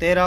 13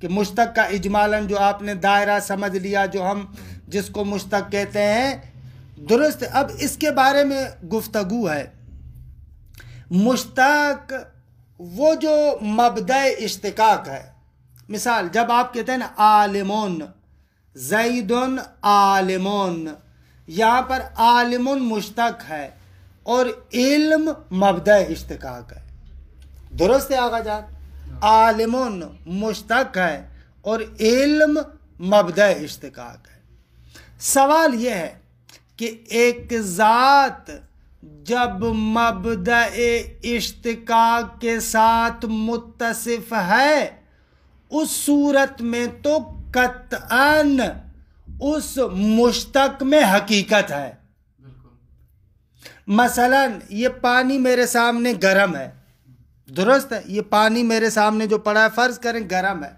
کہ مشتق کا اجمالاً جو آپ نے دائرہ سمجھ لیا، جو ہم جس کو مشتق کہتے ہیں، درست. اب اس کے بارے میں گفتگو ہے. مشتق وہ جو مبدأ اشتقاق ہے. مثال جب آپ کہتے ہیں نا عالمون، زیدن عالمون، یہاں پر عالمون مشتق ہے اور علم مبدأ اشتقاق ہے. درست ہے آقا جان؟ عالمون مشتق ہے اور علم مبدأ اشتقاق ہے. سوال یہ ہے کہ ایک ذات جب مبدأ اشتقاق کے ساتھ متصف ہے، اس صورت میں تو قطعاً اس مشتق میں حقیقت ہے. مثلا یہ پانی میرے سامنے گرم ہے، درست ہے، یہ پانی میرے سامنے جو پڑا ہے فرض کریں گرم ہے،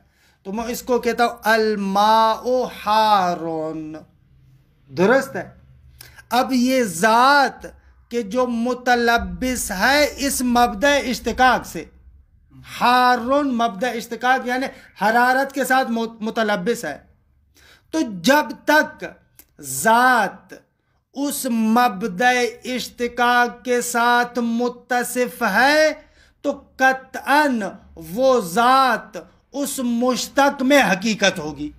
تو میں اس کو کہتا ہوں الماء حارون، درست ہے. اب یہ ذات کہ جو متلبس ہے اس مبدأ اشتقاق سے، حارون مبدأ اشتقاق یعنی حرارت کے ساتھ متلبس ہے، تو جب تک ذات اس مبدأ اشتقاق کے ساتھ متصف ہے تو قطعاً وہ ذات اس مشتق میں حقیقت ہوگی.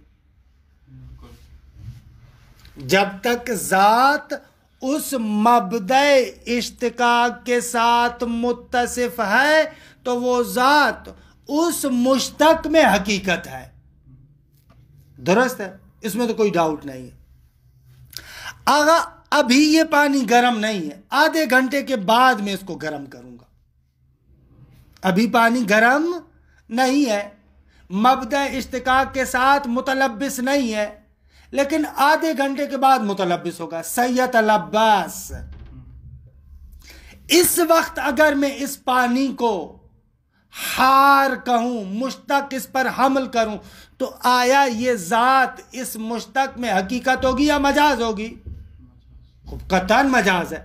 جب تک ذات اس مبدأ اشتقاق کے ساتھ متصف ہے تو وہ ذات اس مشتق میں حقیقت ہے. درست ہے، اس میں تو کوئی ڈاؤٹ نہیں ہے. آغا ابھی یہ پانی گرم نہیں ہے، آدھے گھنٹے کے بعد میں اس کو گرم کروں گا. ابھی پانی گرم نہیں ہے، مبدأ اشتقاق کے ساتھ متلبس نہیں ہے، لیکن آدھے گھنٹے کے بعد متلبس ہوگا. سیتلبس. اس وقت اگر میں اس پانی کو حار کہوں، مشتق اس پر حمل کروں، تو آیا یہ ذات اس مشتق میں حقیقت ہوگی یا مجاز ہوگی؟ قطعاً مجاز ہے.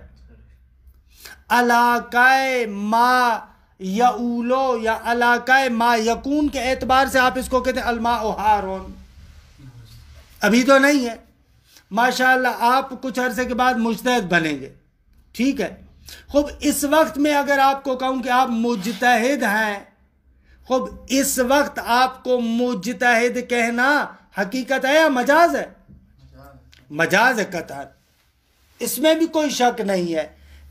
علاقہ ما یعولو یا علاقہ ما یکون کے اعتبار سے آپ اس کو کہتے ہیں الماء حارون. ابھی تو نہیں ہے، ماشاءاللہ آپ کچھ عرصے کے بعد مجتہد بنیں گے، ٹھیک ہے. خوب اس وقت میں اگر آپ کو کہوں کہ آپ مجتہد ہیں، خوب اس وقت آپ کو مجتہد کہنا حقیقت ہے یا مجاز ہے؟ مجاز ہے قطعاً. اس میں بھی کوئی شک نہیں ہے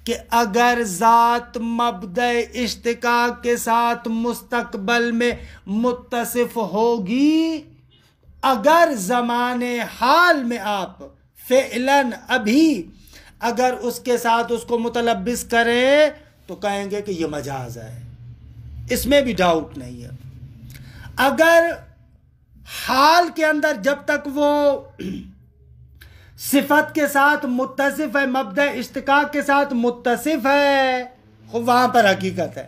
کہ اگر ذات مبدأ اشتقاق کے ساتھ مستقبل میں متصف ہوگی، اگر زمان حال میں آپ فعلاً ابھی اگر اس کے ساتھ اس کو متلبس کریں تو کہیں گے کہ یہ مجاز ہے، اس میں بھی ڈاؤٹ نہیں ہے. اگر حال کے اندر جب تک وہ صفت کے ساتھ متصف ہے، مبدأ اشتقاق کے ساتھ متصف ہے، وہاں پر حقیقت ہے.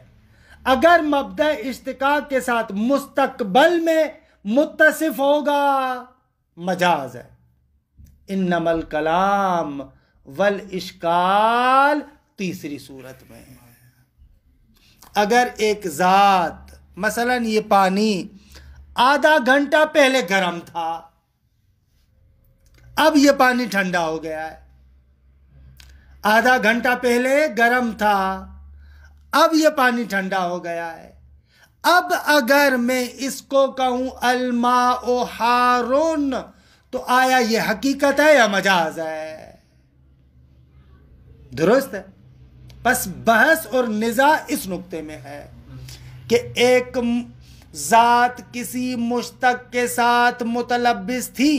اگر مبدأ اشتقاق کے ساتھ مستقبل میں متصف ہوگا، مجاز ہے. انما الکلام والاشکال تیسری صورت میں ہے. اگر ایک ذات مثلا یہ پانی آدھا گھنٹہ پہلے گرم تھا، اب یہ پانی ٹھنڈا ہو گیا ہے. آدھا گھنٹہ پہلے گرم تھا، اب یہ پانی ٹھنڈا ہو گیا ہے. اب اگر میں اس کو کہوں الماء حارون تو آیا یہ حقیقت ہے یا مجاز ہے؟ درست ہے. بس بحث اور نزاع اس نقطے میں ہے کہ ایک ذات کسی مشتق کے ساتھ متلبس تھی،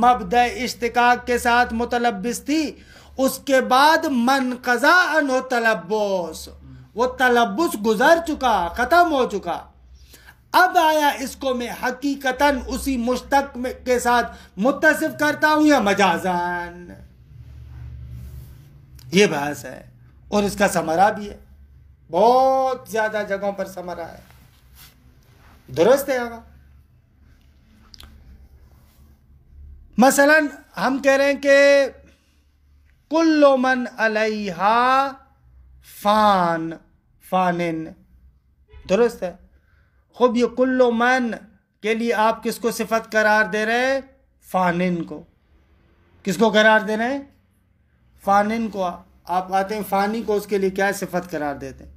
مبدأ اشتقاق کے ساتھ متلبس تھی، اس کے بعد منقضی عنہ تلبس، وہ تلبس گزر چکا، ختم ہو چکا. اب آیا اس کو میں حقیقتاً اسی مشتق کے ساتھ متصف کرتا ہوں یا مجازاً؟ یہ بحث ہے اور اس کا ثمرہ بھی ہے، بہت زیادہ جگہوں پر ثمرہ ہے. درست ہے آقا؟ مثلا ہم کہہ رہے ہیں کہ کل من علیہا فانن، درست ہے. خوب یہ کل من کے لیے آپ کس کو صفت قرار دے رہے ہیں؟ فانن کو. کس کو قرار دے رہے ہیں؟ فانن کو. آپ آتے ہیں فانی کو اس کے لیے کیا صفت قرار دیتے ہیں.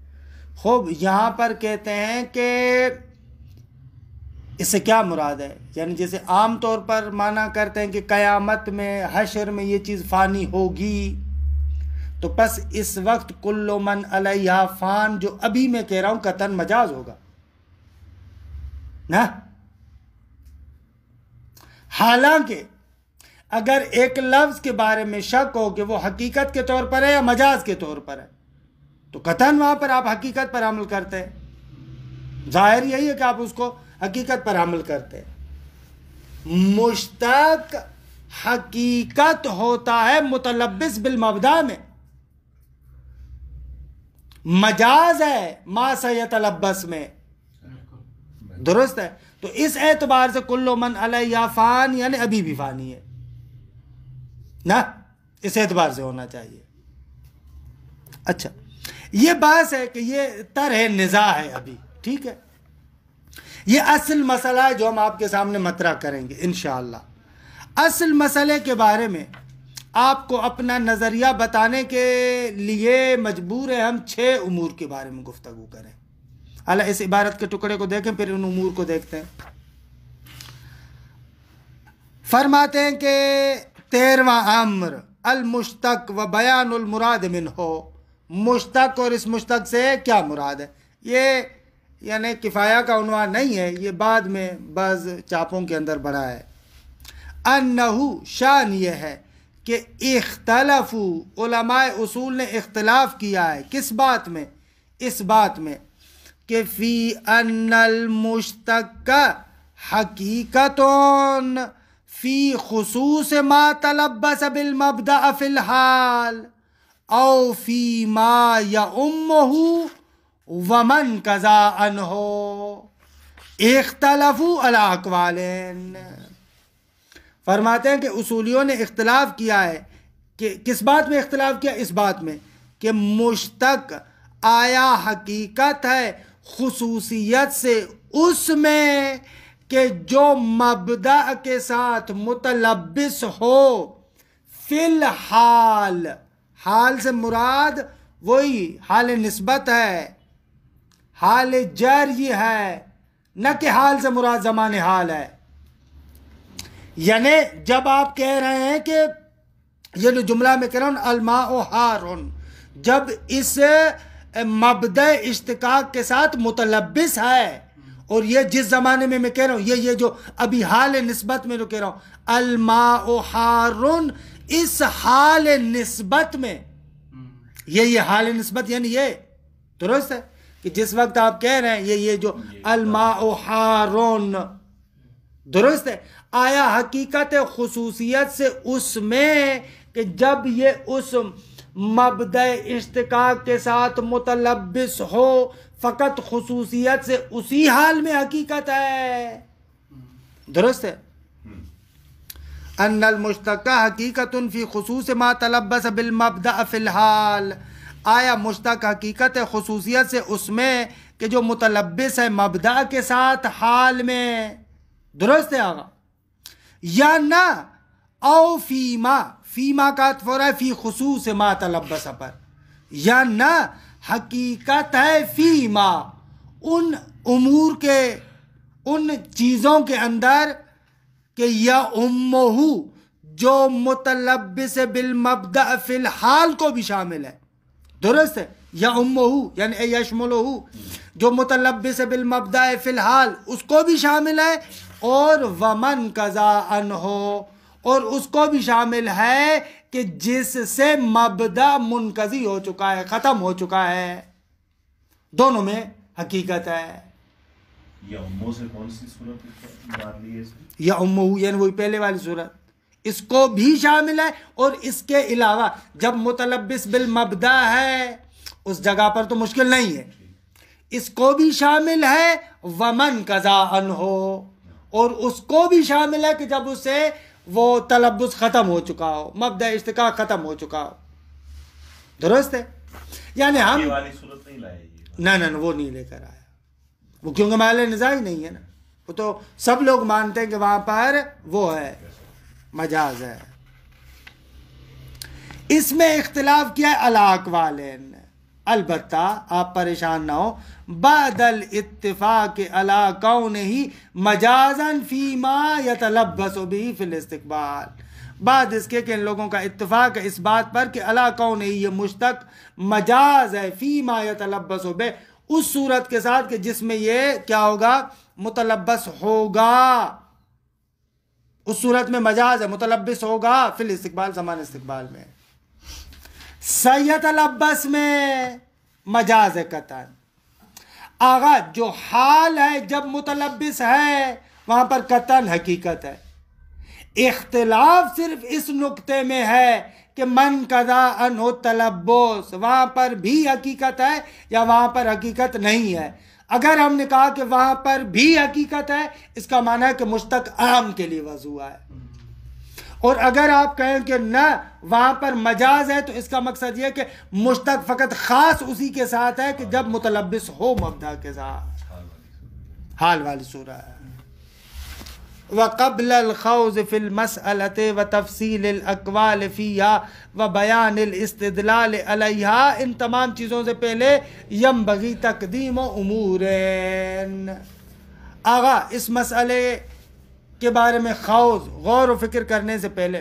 خوب یہاں پر کہتے ہیں کہ اس سے کیا مراد ہے؟ یعنی جیسے عام طور پر مانا کرتے ہیں کہ قیامت میں حشر میں یہ چیز فانی ہوگی، تو پس اس وقت کل من علیہ فان جو ابھی میں کہہ رہا ہوں قطعاً مجاز ہوگا نا. حالانکہ اگر ایک لفظ کے بارے میں شک ہو کہ وہ حقیقت کے طور پر ہے یا مجاز کے طور پر ہے تو قطعاً وہاں پر آپ حقیقت پر عمل کرتے ہیں. ظاہر یہی ہے کہ آپ اس کو حقیقت پر عمل کرتے ہیں. مشتق حقیقت ہوتا ہے متلبس بالمبدا میں، مجاز ہے ما سیتلبس میں. درست ہے. تو اس اعتبار سے کل من علیہ فان یعنی ابھی بھی فانی ہے نا، اس اعتبار سے ہونا چاہیے. اچھا یہ بات ہے کہ یہ طرح نزاع ہے ابھی، ٹھیک ہے. یہ اصل مسئلہ ہے جو ہم آپ کے سامنے مطرح کریں گے انشاءاللہ. اصل مسئلے کے بارے میں آپ کو اپنا نظریہ بتانے کے لیے مجبور ہے ہم 6 امور کے بارے میں گفتگو کریں. اللہ اس عبارت کے ٹکڑے کو دیکھیں پھر ان امور کو دیکھتے ہیں. فرماتے ہیں کہ 13واں امر المشتق و بیان المراد منہ. مشتق اور اس مشتق سے کیا مراد ہے؟ یہ یعنی کفایہ کا عنوان نہیں ہے، یہ بعد میں بعض چاپوں کے اندر بڑھا ہے. انہو شان یہ ہے کہ اختلفوا علماء اصول نے اختلاف کیا ہے. کس بات میں؟ اس بات میں کہ فی ان المشتق حقیقتون فی خصوص ما تلبس بالمبدأ فی الحال او فی ما یعمہ ومن قضا عنہ. اختلفوا علی اقوالین. فرماتے ہیں کہ اصولیوں نے اختلاف کیا ہے کہ کس بات میں اختلاف کیا؟ اس بات میں کہ مشتق آیا حقیقت ہے خصوصیت سے اس میں کہ جو مبدأ کے ساتھ متلبس ہو فی الحال. حال سے مراد وہی حال نسبت ہے، حال جاری ہے، نہ کہ حال سے مراد زمان حال ہے. یعنی جب آپ کہہ رہے ہیں کہ یہ جو جملہ میں کہہ رہا ہوں الماء حارن، جب اس مبدأ اشتقاق کے ساتھ متلبس ہے، اور یہ جس زمانے میں کہہ رہا ہوں یہ جو ابھی حال نسبت میں جو کہہ رہا ہوں الماء حارن، اس حال نسبت میں یہ حال نسبت یعنی یہ درست ہے کہ جس وقت آپ کہہ رہے ہیں یہ جو الماء حارن درست ہے، آیا حقیقت خصوصیت سے اس میں کہ جب یہ اس مبدأ اشتقاق کے ساتھ متلبس ہو فقط خصوصیت سے اسی حال میں حقیقت ہے. درست ہے. ان المشتق حقیقت فی خصوص ما تلبس بالمبدأ فی الحال. آیا مشتق حقیقت ہے خصوصیت سے اس میں کہ جو متلبس ہے مبدأ کے ساتھ حال میں. درست ہے آقا. یا نہ او فیما کا عطف ہے فی خصوص ما تلبس پر، یا نہ حقیقت ہے فیما ان امور کے ان چیزوں کے اندر کہ یا امہ جو متلبس بالمبدأ فی الحال کو بھی شامل ہے. درست ہے. یا امہ یعنی یشملہ جو متلبس بالمبدأ فی الحال اس کو بھی شامل ہے، اور ومن قضا عنہ اور اس کو بھی شامل ہے کہ جس سے مبدأ منقضی ہو چکا ہے، ختم ہو چکا ہے. دونوں میں حقیقت ہے. یا امو سے کون سی صورت مار لی ہے؟ یا امو یعنی وہی پہلے والی صورت اس کو بھی شامل ہے، اور اس کے علاوہ جب متلبس بالمبدأ ہے اس جگہ پر تو مشکل نہیں ہے، اس کو بھی شامل ہے ومن قضا عنہ، اور اس کو بھی شامل ہے کہ جب اسے وہ تلبس ختم ہو چکا ہو، مبدأ اشتقاق ختم ہو چکا ہو. درست ہے. یعنی ہم یہ والی صورت نہیں لائے گی. نہ وہ نہیں لے کر آیا وہ، کیونکہ محل نزاع ہی نہیں ہے نا. وہ تو سب لوگ مانتے ہیں کہ وہاں پر وہ ہے مجاز ہے. اس میں اختلاف کیا ہے الاقوالین. البتہ آپ پریشان نہ ہو، بعد الاتفاق علی کونہ مجازا فیما یتلبس به فی الاستقبال، بعد اس کے کہ ان لوگوں کا اتفاق ہے اس بات پر کہ علی کونہ یہ مشتق مجاز ہے فیما یتلبس به، اس صورت کے ساتھ کہ جس میں یہ کیا ہوگا متلبس ہوگا، اس صورت میں مجاز ہے متلبس ہوگا فی الاستقبال زمان استقبال میں. سیتلبس میں مجاز ہے قطعاً. آغا جو حال ہے جب متلبس ہے وہاں پر قطعاً حقیقت ہے. اختلاف صرف اس نقطے میں ہے کہ من قضا عنہ تلبس، وہاں پر بھی حقیقت ہے یا وہاں پر حقیقت نہیں ہے. اگر ہم نے کہا کہ وہاں پر بھی حقیقت ہے اس کا معنی ہے کہ مشتق عام کے لیے وضع ہے، اور اگر آپ کہیں کہ نہ وہاں پر مجاز ہے تو اس کا مقصد یہ کہ مشتق فقط خاص اسی کے ساتھ ہے کہ جب متلبس ہو مبدا کے ساتھ، حال والی صورت ہے. وَقَبْلَ الْخَوْضِ فِي الْمَسْأَلَةِ وَتَفْصِيلِ الْأَقْوَالِ فِيهَا وَبَيَانِ الْإِسْتِدْلَالِ عَلَيْهَا، ان تمام چیزوں سے پہلے يَنبَغِي تَقْدِيمُ أُمُورٍ. آغا اس مسئلے کے بارے میں خوض غور و فکر کرنے سے پہلے،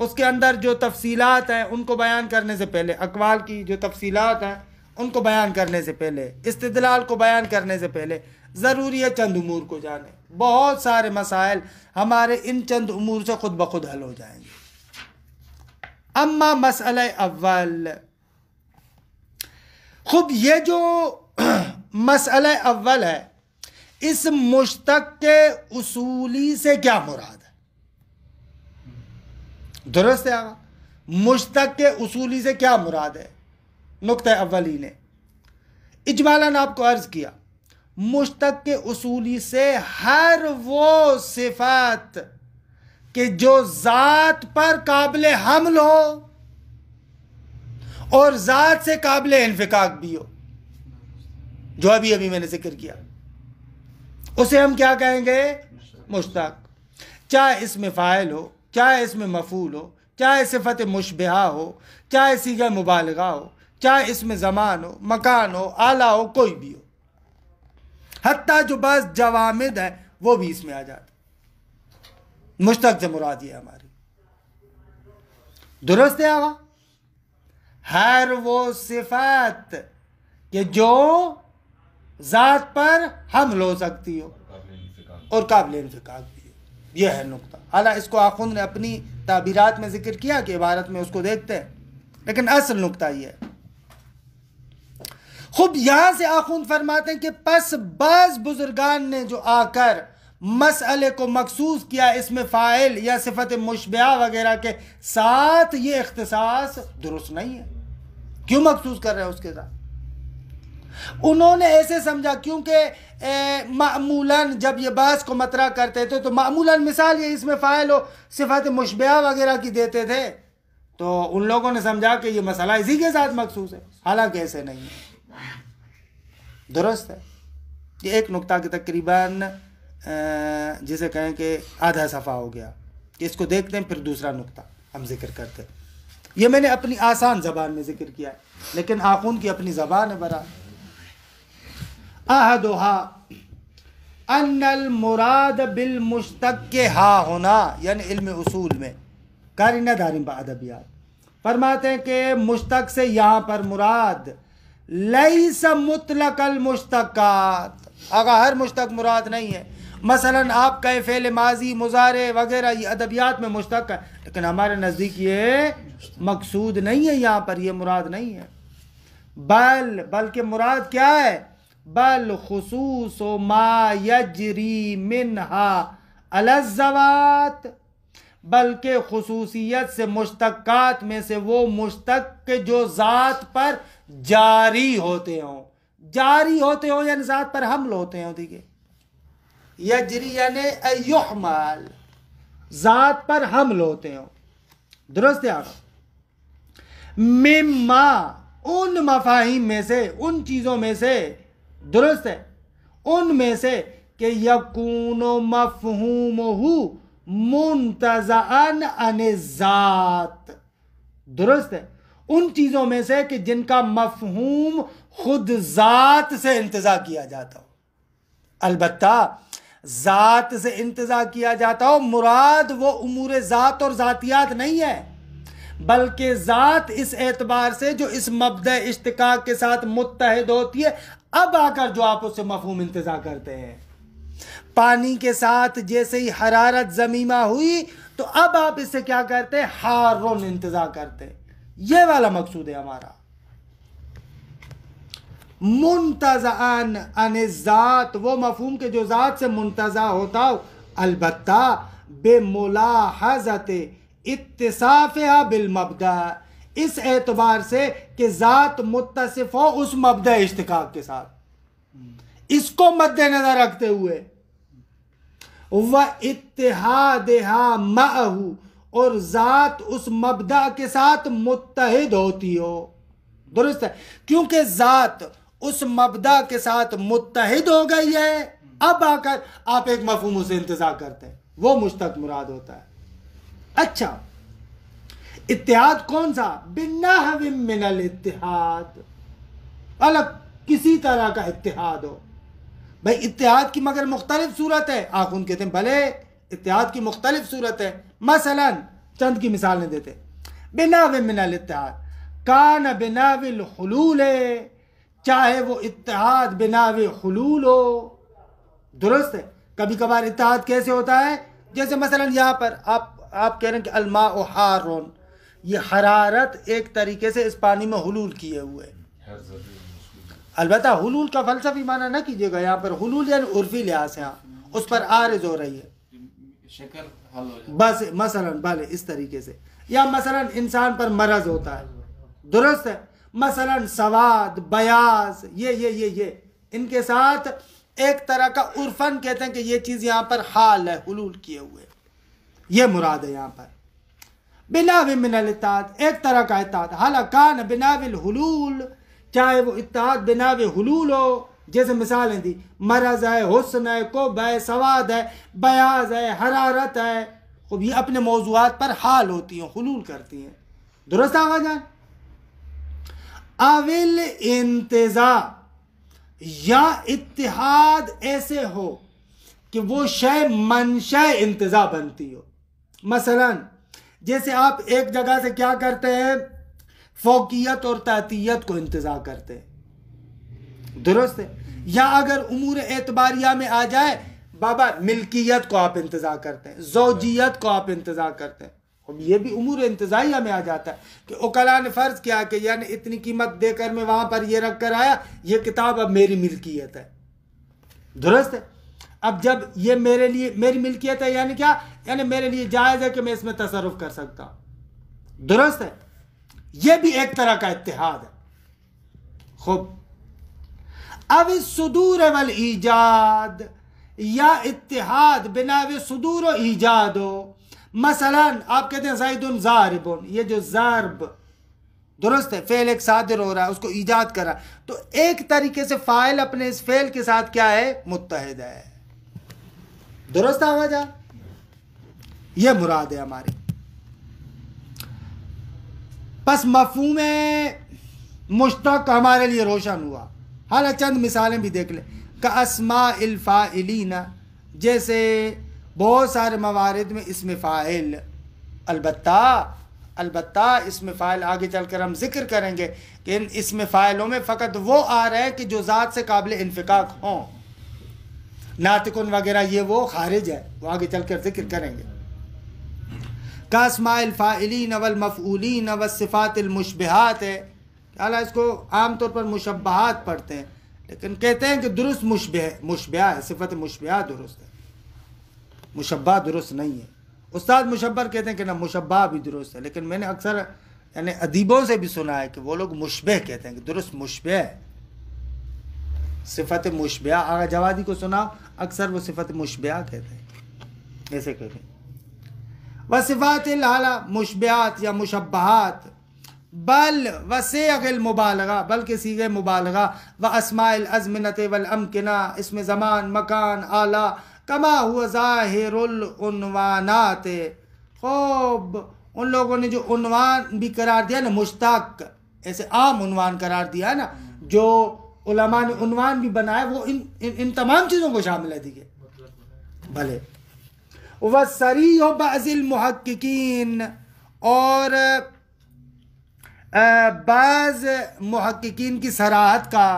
اس کے اندر جو تفصیلات ہیں ان کو بیان کرنے سے پہلے، اقوال کی جو تفصیلات ہیں ان کو بیان کرنے سے پہلے، استدلال کو بیان کرنے سے پہلے ضروری ہے چند امور کو جانے. بہت سارے مسائل ہمارے ان چند امور سے خود بخود حل ہو جائیں گے. اما مسئلہ اول، خب یہ جو مسئلہ اول ہے اس مشتق کے اصولی سے کیا مراد ہے؟ درست ہے آقا؟ مشتق کے اصولی سے کیا مراد ہے؟ نقطہ اولی نے اجمالاً آپ کو عرض کیا مشتق کے اصولی سے ہر وہ صفات کہ جو ذات پر قابل حمل ہو اور ذات سے قابل انفکاک بھی ہو، جو ابھی میں نے ذکر کیا، اسے ہم کیا کہیں گے؟ مشتق. چاہے اس میں فاعل ہو، چاہے اس میں مفعول ہو، چاہے صفت مشبہہ ہو، چاہے صیغہ مبالغہ ہو، چاہے اس میں زمان ہو، مکان ہو، آلہ ہو، کوئی بھی ہو. حتیٰ جو بعض جوامد ہیں وہ بھی اس میں آ جاتے. مشتق سے مراد یہ ہماری. درست ہے آقا؟ ہر وہ صفات کہ جو ذات پر حمل ہو سکتی ہو اور قابل انفکاک بھی ہو. یہ ہے نقطہ. حالانکہ اس کو آخوند نے اپنی تعبیرات میں ذکر کیا کہ عبارت میں اس کو دیکھتے ہیں، لیکن اصل نقطہ یہ ہے. خوب یہاں سے آخوند فرماتے ہیں کہ پس بعض بزرگان نے جو آ کر مسئلے کو مخصوص کیا اس میں فاعل یا صفت مشبہہ وغیرہ کے ساتھ، یہ اختصاص درست نہیں ہے. کیوں مخصوص کر رہے ہیں اس کے ساتھ؟ انہوں نے ایسے سمجھا کیونکہ معمولاً جب یہ بحث کو مطرح کرتے تھے تو معمولاً مثال یہ اس میں فاعل و صفت مشبہہ وغیرہ کی دیتے تھے، تو ان لوگوں نے سمجھا کہ یہ مسئلہ اسی کے ساتھ مخصوص ہے، حالانکہ ایسے نہیں ہے. درست ہے. یہ ایک نقطہ کہ تقریباً جسے کہیں کہ آدھا صفحہ ہو گیا، اس کو دیکھتے ہیں پھر دوسرا نقطہ ہم ذکر کرتے ہیں. یہ میں نے اپنی آسان زبان میں ذکر کیا ہے، لیکن آخوند کی اپنی زبان ہے برا. احدها ان المراد بالمشتق کے ہا ہونا، یعنی علم اصول میں قارنہ دارین با ادبیات فرماتے ہیں کہ مشتق سے یہاں پر مراد لیس مطلق المشتقات. اگر ہر مشتق مراد نہیں ہے، مثلا آپ کہیں فعل ماضی مضارع وغیرہ یہ ادبیات میں مشتق ہے، لیکن ہمارے نزدیک یہ مقصود نہیں ہے، یہاں پر یہ مراد نہیں ہے. بلکہ مراد کیا ہے؟ بل خصوص ما یجری منہا علی الذوات، بلکہ خصوصیت سے مشتقات میں سے وہ مشتق کے جو ذات پر جاری ہوتے ہوں. جاری ہوتے ہوں یعنی ذات پر حمل ہوتے ہوں. دیکھیں یجری یعنی یحمل، ذات پر حمل ہوتے ہوں. درست ہے آپ؟ مما ان مفاہیم میں سے، ان چیزوں میں سے، درست ہے، ان میں سے کہ یکون مفہومہ منتزعاً عن الذات، درست ہے، ان چیزوں میں سے کہ جن کا مفہوم خود ذات سے انتزاع کیا جاتا ہو. البتہ ذات سے انتزاع کیا جاتا ہو، مراد وہ امور ذات اور ذاتیات نہیں ہے، بلکہ ذات اس اعتبار سے جو اس مبدأ اشتقاق کے ساتھ متحد ہوتی ہے، اب آ کر جو آپ اس سے مفہوم انتزاع کرتے ہیں. پانی کے ساتھ جیسے ہی حرارت ضمیمہ ہوئی تو اب آپ اس سے کیا کرتے ہیں؟ حارن انتزاع کرتے. یہ والا مقصود ہے ہمارا. منتزعاً عن الذات، وہ مفہوم کے جو ذات سے منتزع ہوتا ہو، البتہ بملاحظت اتصافها بالمبدأ، اس اعتبار سے کہ ذات متصف ہو اس مبدأ اشتقاق کے ساتھ، اس کو مد نظر رکھتے ہوئے، وَاتِّحَادِهَا مَعَهُ، اور ذات اس مبدأ کے ساتھ متحد ہوتی ہو. درست ہے، کیونکہ ذات اس مبدأ کے ساتھ متحد ہو گئی ہے، اب آ کر آپ ایک مفہوم سے انتزاع کرتے ہیں، وہ مشتق مراد ہوتا ہے. اچھا، اتحاد کون سا؟ بِالنَّحْوِ مِنَ الاتحاد، الگ کسی طرح کا اتحاد ہو. بھائی اتحاد کی مگر مختلف صورت ہے. آخون کہتے ہیں بھلے اتحاد کی مختلف صورت ہے. مثلا چند کی مثالیں دیتے. بِنَحْوِ مِنَ الاتحاد کان بِنَحْوِ الحلول، چاہے وہ اتحاد بناوِ حلول ہو. درست ہے، کبھی کبھار اتحاد کیسے ہوتا ہے؟ جیسے مثلا یہاں پر آپ کہہ رہے ہیں کہ الماء حارٌ، یہ حرارت ایک طریقے سے اس پانی میں حلول کیے ہوئے. البتہ حلول کا فلسفی معنی نہ کیجیے گا یہاں پر، حلول یعنی عرفی لحاظ سے اس پر عارض ہو رہی ہے، شکل حل ہو جائے بس مثلا بھلے اس طریقے سے. یا مثلا انسان پر مرض ہوتا ہے، درست ہے، مثلا سواد، بیاض، یہ ان کے ساتھ ایک طرح کا عرفاً کہتے ہیں کہ یہ چیز یہاں پر حال ہے، حلول کیے ہوئے، یہ مراد ہے یہاں پر. بناوِ من الاتحاد، ایک طرح کا اتحاد. حالکان بناوِ الحلول، چاہے وہ اتحاد بناوِ حلول ہو، جیسے مثالیں دی، مرض ہے، حسن ہے، کب ہے، سواد ہے، بیاض ہے، حرارت ہے. خب یہ اپنے موضوعات پر حال ہوتی ہیں، حلول کرتی ہیں. درست آغا جان؟ اول انتزاع، یا اتحاد ایسے ہو کہ وہ شے منشأ انتزاع بنتی ہو. مثلا جیسے آپ ایک جگہ سے کیا کرتے ہیں؟ فوقیت اور تحتیت کو انتزاع کرتے ہیں. درست ہے. یا اگر امور اعتباریہ میں آ جائے، بابا ملکیت کو آپ انتزاع کرتے ہیں، زوجیت کو آپ انتزاع کرتے ہیں. اب یہ بھی امور انتزاعیہ میں آ جاتا ہے کہ اوکلا نے فرض کیا کہ یعنی اتنی قیمت دے کر میں وہاں پر یہ رکھ کر آیا، یہ کتاب اب میری ملکیت ہے. درست ہے. اب جب یہ میرے لیے میری ملکیت ہے، یعنی کیا؟ یعنی میرے لیے جائز ہے کہ میں اس میں تصرف کر سکتا ہوں. درست ہے. یہ بھی ایک طرح کا اتحاد ہے. خوب، اب الصدور والایجاد، یا اتحاد بناوِ صدور و ایجاد ہو. مثلا آپ کہتے ہیں زید ضارب، یہ جو ضرب، درست ہے، فعل ایک صادر ہو رہا ہے، اس کو ایجاد کرا، تو ایک طریقے سے فاعل اپنے اس فعل کے ساتھ کیا ہے؟ متحد ہے. درست آگا جا؟ یہ مراد ہے ہماری. پس مفہوم مشتق ہمارے لیے روشن ہوا. حالانکہ چند مثالیں بھی دیکھ لیں. کاسماء الفاعلین، جیسے بہت سارے موارد میں اسم فاعل، البتہ اسم فاعل آگے چل کر ہم ذکر کریں گے کہ ان اسم فاعلوں میں فقط وہ آ رہے ہیں کہ جو ذات سے قابل انفقاق ہوں. ناطقن وغیرہ یہ وہ خارج ہے، وہ آگے چل کر ذکر کریں گے. کاسماء الفاعلین والمفعولین والصفات المشبہات ہے. حالانکہ اس کو عام طور پر مشبہات پڑھتے ہیں، لیکن کہتے ہیں کہ درست مشبہ ہے، صفت مشبہ درست ہے، مشبہ درست نہیں ہے. استاد مشبر کہتے ہیں کہ نہ مشبہ بھی درست ہے، لیکن میں نے اکثر یعنی ادیبوں سے بھی سنا ہے کہ وہ لوگ مشبہ کہتے ہیں کہ درست مشبہ ہے، صفت مشبہ. آغا جوادی کو سنا، اکثر وہ صفت مشبہ کہتے ہیں، ایسے کہتے ہیں. وصفات الحالہ، مشبہات یا مشبہات بل وصیغ المبالغہ، بلکہ صیغہ مبالغہ، و اسماء الازمنۃ والامکنہ، اسم زمان، مکان، آلہ، کما ہوا ظاہر العنوانات. خوب ان لوگوں نے جو عنوان بھی قرار دیا نا، مشتق، ایسے عام عنوان قرار دیا نا، جو علماء نے عنوان بھی بنایا، وہ ان تمام چیزوں کو شامل ہے. دیکھیے بھلے وَصَرِيحُ بَعْضِ الْمُحَقِّقِينَ، اور بعض محققین کی صراحت کا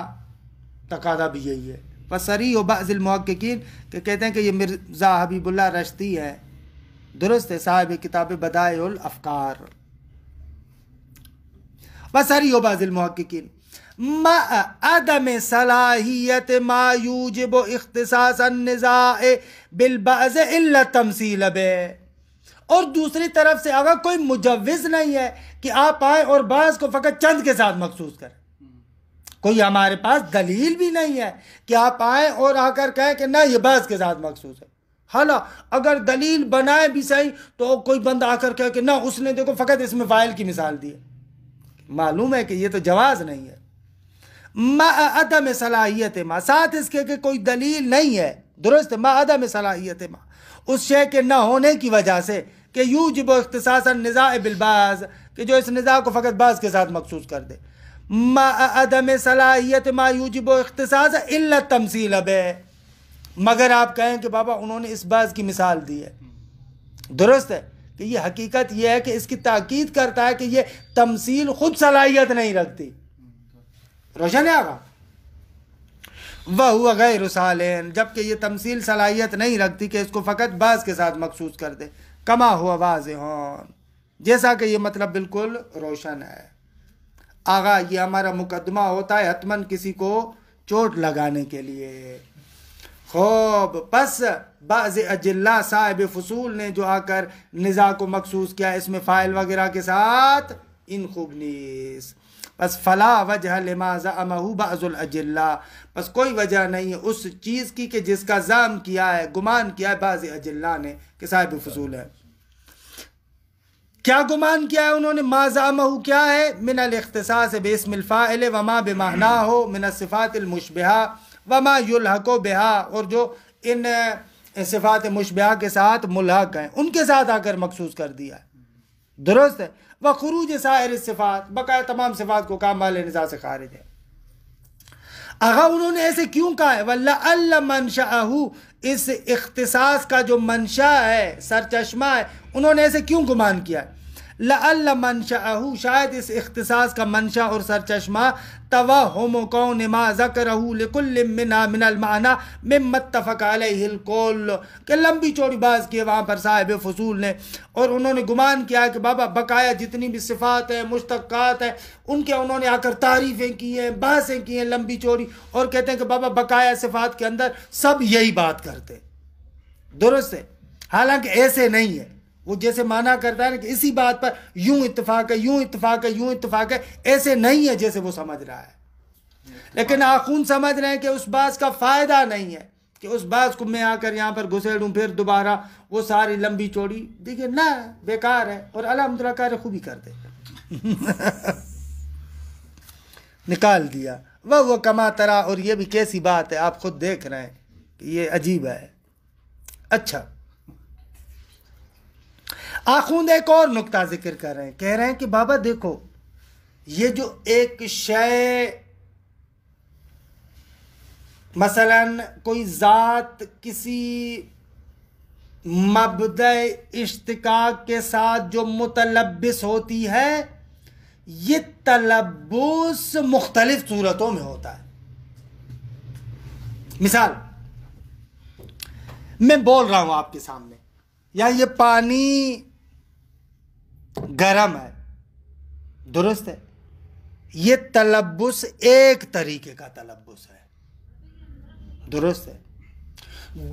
تقاضا بھی یہی ہے. وَصَرِيحُ بَعْضِ الْمُحَقِّقِينَ کہ کہتے ہیں کہ یہ مرزا حبیب اللہ رشتی ہے، درست ہے، صاحب کتاب بدائع الافکار. وَصَرِيحُ بَعْضِ الْمُحَقِّقِينَ مع عدم صلاحیت ما یوجب اختصاص النزاع بالبعض الا تمثیل بے. اور دوسری طرف سے اگر کوئی مجوز نہیں ہے کہ آپ آئیں اور بعض کو فقط چند کے ساتھ مخصوص کریں، کوئی ہمارے پاس دلیل بھی نہیں ہے کہ آپ آئیں اور آ کر کہیں کہ نہ یہ بعض کے ساتھ مخصوص ہے. حالا اگر دلیل بنائے بھی صحیح تو کوئی بندہ آ کر کہے کہ نہ اس نے دیکھو فقط اس میں فاعل کی مثال دی ہے، معلوم ہے کہ یہ تو جواز نہیں ہے. مع عدم صلاحیت ما، ساتھ اس کے کہ کوئی دلیل نہیں ہے، درست ہے، مع عدم صلاحیت ما، اس شے کے نہ ہونے کی وجہ سے، کہ یوجب اختصاص النزاع بالبعض، کہ جو اس نزاع کو فقط بعض کے ساتھ مخصوص کر دے. مع عدم صلاحیت ما یوجب اختصاص الا تمثیل بے، مگر آپ کہیں کہ بابا انہوں نے اس بعض کی مثال دی ہے، درست ہے، کہ یہ حقیقت یہ ہے کہ اس کی تاکید کرتا ہے کہ یہ تمثیل خود صلاحیت نہیں رکھتی. روشن ہے آگا. وَهُوَ غَيْرُ صَالِحٍ، جبکہ یہ تمثیل صلاحیت نہیں رکھتی کہ اس کو فقط بعض کے ساتھ مخصوص کر دے. کما ہوا واضح، جیسا کہ یہ مطلب بالکل روشن ہے. آگا یہ ہمارا مقدمہ ہوتا ہے حتماً کسی کو چوٹ لگانے کے لیے. خوب، پس بعض اجلا صاحب فصول نے جو آ کر نزاع کو مخصوص کیا اس میں فاعل وغیرہ کے ساتھ، ان خوب نیس، پس فلا وجہ لما زعمہ بعض الاجلا، پس کوئی وجہ نہیں ہے اس چیز کی کہ جس کا زعم کیا ہے، گمان کیا ہے بعض اجلا نے کہ صاحب فصول ہے. کیا گمان کیا ہے انہوں نے؟ ما زعمہ کیا ہے؟ من الاختصاص باسم الفاعل وما بمعناہ من الصفات المشبہہ وما یلحق بہا، اور جو ان صفات مشبہہ کے ساتھ ملحق ہیں ان کے ساتھ آ کر مخصوص کر دیا ہے، درست ہے. وخروج سائر الصفات، بقایا تمام صفات کو کام والے نزاع سے خارج ہے. اگا انہوں نے ایسے کیوں کہا ہے؟ وَلَعَلَّ مَنْشَأَهُ، اس اختصاص کا جو منشا ہے، سرچشمہ ہے، انہوں نے ایسے کیوں گمان کیا ہے؟ لَعَلَّ مَنْشَأَهُ، شاید اس اختصاص کا منشا اور سرچشمہ توہم کون ما ذکرہ لکل منها من المعنی مما اتفق علیہ الکل، کہ لمبی چوڑی بات کی وہاں پر صاحب فصول نے، اور انہوں نے گمان کیا ہے کہ بابا بقایا جتنی بھی صفات ہیں، مشتقات ہیں، ان کے انہوں نے آ کر تعریفیں کی ہیں، بحثیں کی ہیں لمبی چوڑی، اور کہتے ہیں کہ بابا بقایا صفات کے اندر سب یہی بات کرتے، درست ہے. حالانکہ ایسے نہیں ہے، وہ جیسے مانا کرتا ہے نا کہ اسی بات پر یوں اتفاق ہے، یوں اتفاق ہے، یوں اتفاق ہے، ایسے نہیں ہے جیسے وہ سمجھ رہا ہے. لیکن آخون سمجھ رہے ہیں کہ اس بات کا فائدہ نہیں ہے کہ اس بات کو میں آ کر یہاں پر گھسیڑوں پھر دوبارہ وہ ساری لمبی چوڑی، دیکھیں نہ بیکار ہے، اور الحمدللہ کار خوبی کرتے نکال دیا. وہ کما ترا، اور یہ بھی کیسی بات ہے، آپ خود دیکھ رہے ہیں کہ یہ عجیب ہے. اچھا، آخوند ایک اور نقطہ ذکر کر رہے ہیں، کہہ رہے ہیں کہ بابا دیکھو یہ جو ایک شے، مثلا کوئی ذات کسی مبدأ اشتقاق کے ساتھ جو متلبس ہوتی ہے، یہ تلبس مختلف صورتوں میں ہوتا ہے. مثال میں بول رہا ہوں آپ کے سامنے، یا یہ پانی گرم ہے، درست ہے، یہ تلبس ایک طریقے کا تلبس ہے، درست ہے.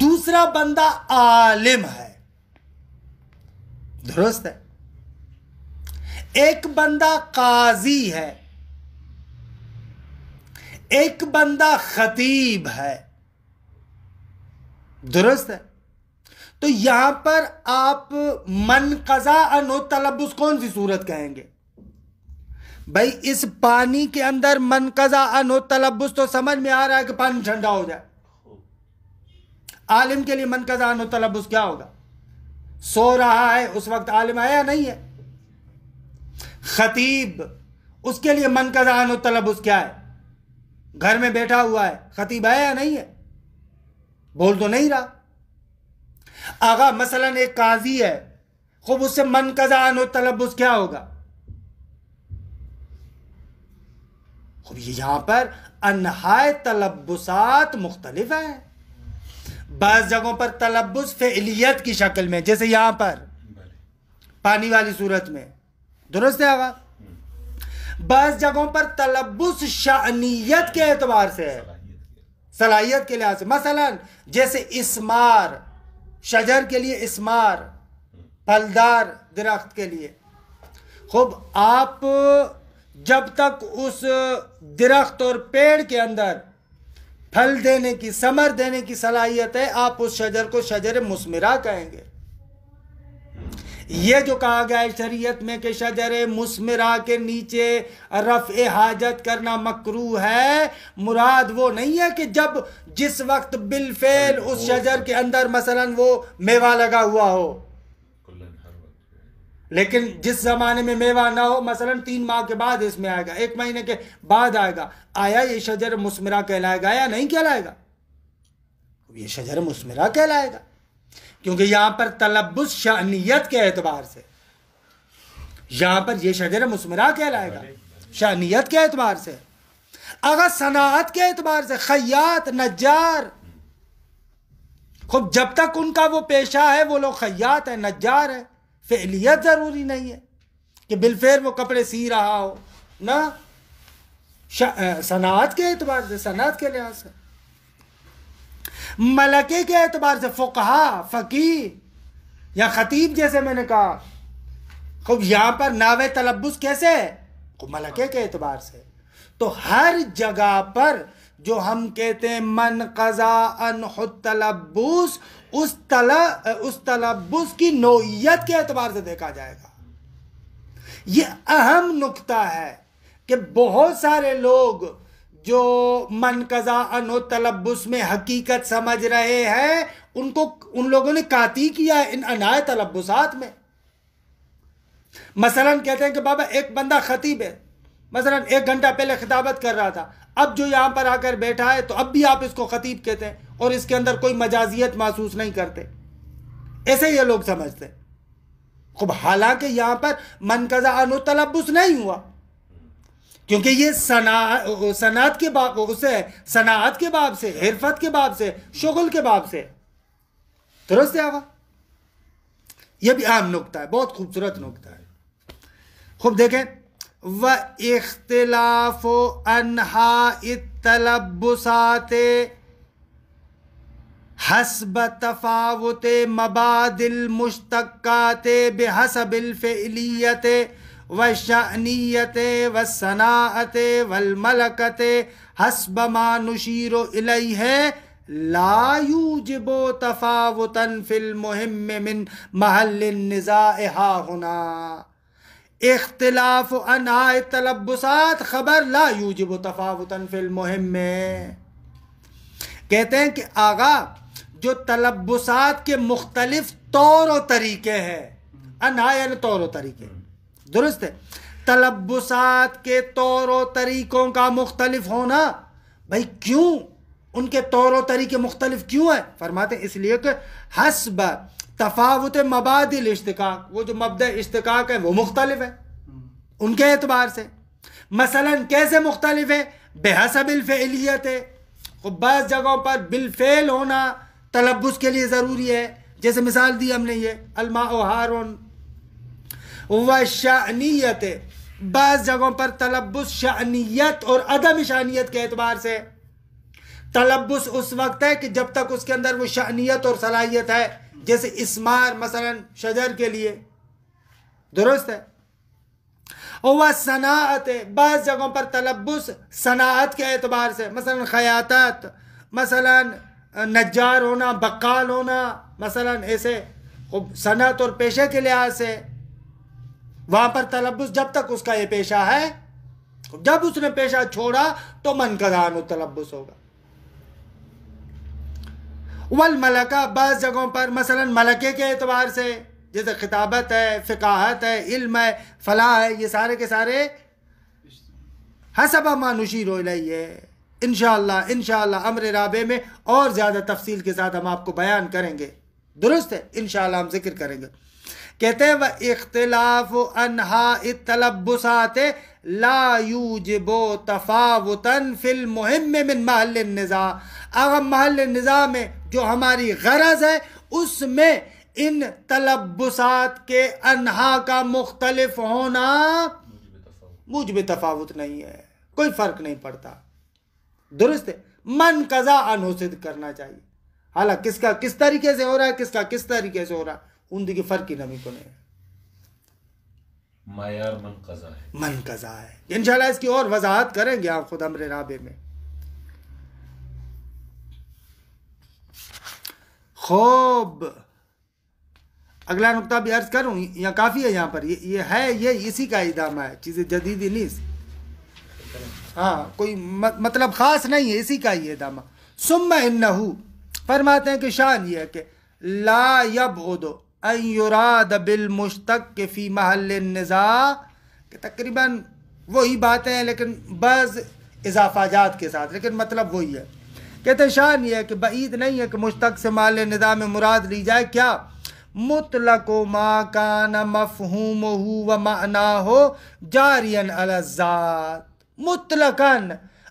دوسرا بندہ عالم ہے، درست ہے، ایک بندہ قاضی ہے، ایک بندہ خطیب ہے، درست ہے. تو یہاں پر آپ من قضا عنہ تلبس کون سی صورت کہیں گے؟ بھائی اس پانی کے اندر منقضا عنہ تلبس تو سمجھ میں آ رہا ہے کہ پانی ٹھنڈا ہو جائے. عالم کے لیے منقضا عنہ تلبس کیا ہوگا؟ سو رہا ہے اس وقت عالم آیا نہیں ہے. خطیب اس کے لیے منقضا عنہ تلبس کیا ہے؟ گھر میں بیٹھا ہوا ہے، خطیب آیا نہیں ہے، بول تو نہیں رہا. آغا مثلا ایک قاضی ہے، خوب اس سے منقضا عنہ تلبس کیا ہوگا؟ خوب یہاں پر انہائے تلبسات مختلف ہیں. بعض جگہوں پر تلبس فعلیت کی شکل میں، جیسے یہاں پر پانی والی صورت میں، درست ہے آغا. بعض جگہوں پر تلبس شأنیت کے اعتبار سے ہے، صلاحیت کے لحاظ سے. مثلا جیسے اسمار، شجر کے لیے اسمار، پھلدار درخت کے لیے. خوب آپ جب تک اس درخت اور پیڑ کے اندر پھل دینے کی، ثمر دینے کی صلاحیت ہے، آپ اس شجر کو شجر مثمرہ کہیں گے. یہ جو کہا گیا ہے شریعت میں کہ شجر مثمرہ کے نیچے رفع حاجت کرنا مکروہ ہے، مراد وہ نہیں ہے کہ جس وقت بالفعل اس شجر کے اندر مثلا وہ میوہ لگا ہوا ہو، لیکن جس زمانے میں میوہ نہ ہو، مثلا 3 ماہ کے بعد اس میں آئے گا، 1 مہینے کے بعد آئے گا، آیا یہ شجر مثمرہ کہلائے گا یا نہیں کہلائے گا؟ یہ شجر مثمرہ کہلائے گا، کیونکہ یہاں پر تلبس شأنیت کے اعتبار سے، یہاں پر یہ شجر مثمرہ کہلائے گا شأنیت کے اعتبار سے. اگر صنعت کے اعتبار سے، خیاط، نجار، خب جب تک ان کا وہ پیشہ ہے، وہ لوگ خیاط ہے، نجار ہے، فعلیت ضروری نہیں ہے کہ بالفعل وہ کپڑے سی رہا ہو، نہ صنعت کے اعتبار سے، صنعت کے لحاظ سے. ملکے کے اعتبار سے فقہا، فقیہ یا خطیب جیسے میں نے کہا، خوب یہاں پر ناوے تلبس کیسے ہے؟ خوب ملکے کے اعتبار سے. تو ہر جگہ پر جو ہم کہتے ہیں منقضا عنہ التلبس، اس تلبس کی نوعیت کے اعتبار سے دیکھا جائے گا. یہ اہم نکتہ ہے کہ بہت سارے لوگ جو منقضا عنہ تلبس میں حقیقت سمجھ رہے ہیں، ان لوگوں نے قاطی کیا ہے ان انہائے تلبسات میں. مثلا کہتے ہیں کہ بابا ایک بندہ خطیب ہے، مثلا 1 گھنٹہ پہلے خطابت کر رہا تھا، اب جو یہاں پر آ کر بیٹھا ہے تو اب بھی آپ اس کو خطیب کہتے ہیں اور اس کے اندر کوئی مجازیت محسوس نہیں کرتے، ایسے یہ لوگ سمجھتے. خوب حالانکہ یہاں پر منقضا عنہ تلبس نہیں ہوا، کیونکہ یہ صنعت کے باب سے، صنعت کے باب سے، حرفت کے باب سے، شغل کے باب سے. درست ہے آقا؟ یہ بھی اہم نکتہ ہے، بہت خوبصورت نکتہ ہے. خوب دیکھیں، وَاِخْتِلَافُ أَنْحَاءِ التَّلَبُّسَاتِ حسب تفاوت مبادئ المشتقات بحسب الفعلیت والشأنیت والصناعت والملکت حسب ما نشیر الیہ لا یوجب تفاوتا فی المہم من محل النزاع ہا ہنا. اختلاف انواع تلبسات خبر لا یوجب تفاوتا فی المہم. کہتے ہیں کہ آغا جو تلبسات کے مختلف طور و طریقے ہیں، انواع یعنی طور و طریقے، درست ہے. تلبسات کے طور و طریقوں کا مختلف ہونا، بھائی کیوں ان کے طور و طریقے مختلف کیوں ہیں؟ فرماتے ہیں اس لیے کہ حسب تفاوت مبادئ الاشتقاق، وہ جو مبدأ اشتقاق ہے وہ مختلف ہے ان کے اعتبار سے. مثلا کیسے مختلف ہے؟ بحسب الفعلیت ہے. بعض جگہوں پر بالفعل ہونا تلبس کے لیے ضروری ہے، جیسے مثال دی ہم نے یہ الماء حارون. وشأنیت، بعض جگہوں پر تلبس شأنیت اور عدم شأنیت کے اعتبار سے. تلبس اس وقت ہے کہ جب تک اس کے اندر وہ شأنیت اور صلاحیت ہے، جیسے اسمار مثلا شجر کے لیے، درست ہے. وہ صناعت، بعض جگہوں پر تلبس صناعت کے اعتبار سے، مثلا خیاطت، مثلا نجار ہونا، بقال ہونا، مثلا ایسے صنعت اور پیشے کے لحاظ سے وہاں پر تلبس جب تک اس کا یہ پیشہ ہے جب اس نے پیشہ چھوڑا تو من قضان و تلبس ہوگا. والملکہ بعض جگہوں پر مثلا ملکے کے اعتبار سے جیسے خطابت ہے، فقاہت ہے، علم ہے، فلاح ہے، یہ سارے کے سارے حسب ما نشیر الیہ ہے. انشاءاللہ امر رابع میں اور زیادہ تفصیل کے ساتھ ہم آپ کو بیان کریں گے. درست ہے، انشاءاللہ ہم ذکر کریں گے. کہتے ہیں وَإِخْتِلَافُ أَنْحَاءِ التَّلَبُّسَاتِ لا یوجب تفاوتا فی المہم من محل النزاع. اگر محل نزاع میں جو ہماری غرض ہے اس میں ان تلبسات کے انحاء کا مختلف ہونا موجب تفاوت نہیں ہے، کوئی فرق نہیں پڑتا. درست ہے، من قضا عنہ صدق کرنا چاہیے. حالانکہ کس کا کس طریقے سے ہو رہا ہے، کس کا کس طریقے سے ہو رہا ہے، ان کی فرق کی نمی کو نہیں ہے. معیار من قضا ہے، من قضا ہے. انشاءاللہ اس کی اور وضاحت کریں گے آپ خود امر رابع میں. خوب اگلا نقطہ بھی عرض کروں یا کافی ہے یہاں پر؟ یہ ہے، یہ اسی کا ادامہ ہے، چیزیں جدیدی نہیں. ہاں کوئی مطلب خاص نہیں ہے، اسی کا یہ ادامہ. ثم انہو فرماتے ہیں کہ شان یہ ہے کہ لا یبعد ان یراد بالمشتق فی محل النزاع، کہ تقریباً وہی باتیں ہیں لیکن بعض اضافہ جات کے ساتھ، لیکن مطلب وہی ہے. کہتے شان یہ ہے کہ بعید نہیں ہے کہ مشتق سے محل نزاع میں مراد لی جائے کیا؟ مطلق ما کان مفہومہ و معناہ جاریا علی الذات. مطلقاً